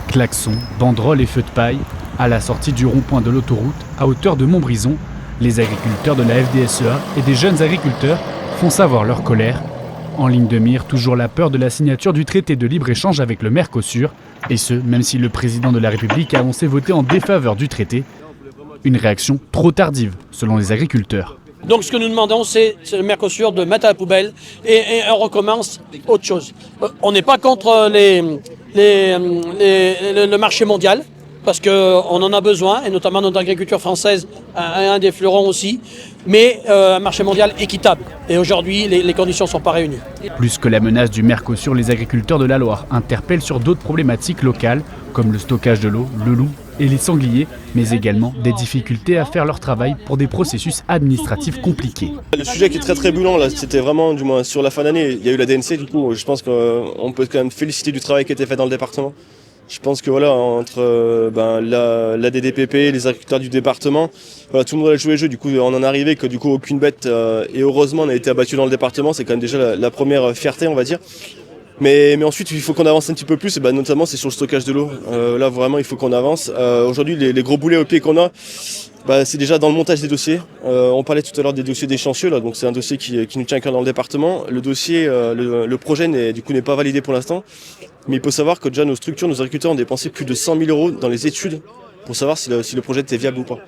Klaxons, banderoles et feux de paille, à la sortie du rond-point de l'autoroute, à hauteur de Montbrison, les agriculteurs de la FDSEA et des jeunes agriculteurs font savoir leur colère. En ligne de mire, toujours la peur de la signature du traité de libre-échange avec le Mercosur, et ce, même si le président de la République a annoncé voter en défaveur du traité. Une réaction trop tardive, selon les agriculteurs. Donc ce que nous demandons, c'est le Mercosur de mettre à la poubelle et on recommence autre chose. On n'est pas contre le marché mondial, parce qu'on en a besoin, et notamment notre agriculture française, un des fleurons aussi, mais un marché mondial équitable. Et aujourd'hui, les conditions ne sont pas réunies. Plus que la menace du Mercosur, les agriculteurs de la Loire interpellent sur d'autres problématiques locales, comme le stockage de l'eau, le loup et les sangliers, mais également des difficultés à faire leur travail pour des processus administratifs compliqués. Le sujet qui est très brûlant, là, c'était vraiment, du moins sur la fin d'année, il y a eu la DNC, du coup, je pense qu'on peut quand même féliciter du travail qui a été fait dans le département. Je pense que voilà, entre la DDPP, les agriculteurs du département, voilà, tout le monde a joué le jeu. Du coup, on en est arrivé que du coup aucune bête et heureusement n'a été abattue dans le département. C'est quand même déjà la première fierté, on va dire. Mais ensuite, il faut qu'on avance un petit peu plus, et notamment c'est sur le stockage de l'eau. Là, vraiment, il faut qu'on avance. Aujourd'hui, les gros boulets au pied qu'on a, c'est déjà dans le montage des dossiers. On parlait tout à l'heure des dossiers d'échéancieux, là, donc c'est un dossier qui nous tient à cœur dans le département. Le dossier, le projet n'est pas validé pour l'instant. Mais il faut savoir que déjà nos structures, nos agriculteurs ont dépensé plus de 100 000 € dans les études pour savoir si le projet était viable ou pas.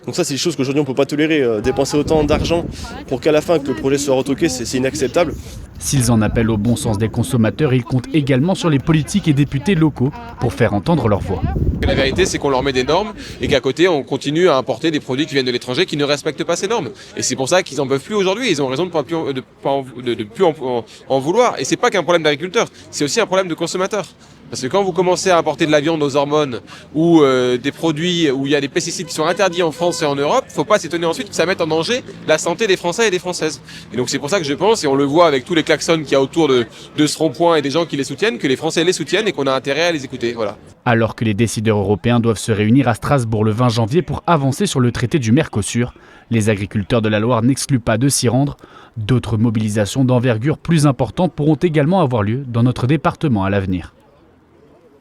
Donc ça, c'est des choses qu'aujourd'hui on ne peut pas tolérer. Dépenser autant d'argent pour qu'à la fin que le projet soit retoqué, c'est inacceptable. S'ils en appellent au bon sens des consommateurs, ils comptent également sur les politiques et députés locaux pour faire entendre leur voix. La vérité, c'est qu'on leur met des normes et qu'à côté, on continue à importer des produits qui viennent de l'étranger qui ne respectent pas ces normes. Et c'est pour ça qu'ils n'en peuvent plus aujourd'hui. Ils ont raison de ne plus en vouloir. Et c'est pas qu'un problème d'agriculteurs, c'est aussi un problème de consommateurs. Parce que quand vous commencez à importer de la viande aux hormones ou des produits où il y a des pesticides qui sont interdits en France et en Europe, faut pas s'étonner ensuite que ça mette en danger la santé des Français et des Françaises. Et donc c'est pour ça que je pense, et on le voit avec tous les klaxons qu'il y a autour de ce rond-point et des gens qui les soutiennent, que les Français les soutiennent et qu'on a intérêt à les écouter. Voilà. Alors que les décideurs européens doivent se réunir à Strasbourg le 20 janvier pour avancer sur le traité du Mercosur, les agriculteurs de la Loire n'excluent pas de s'y rendre. D'autres mobilisations d'envergure plus importantes pourront également avoir lieu dans notre département à l'avenir.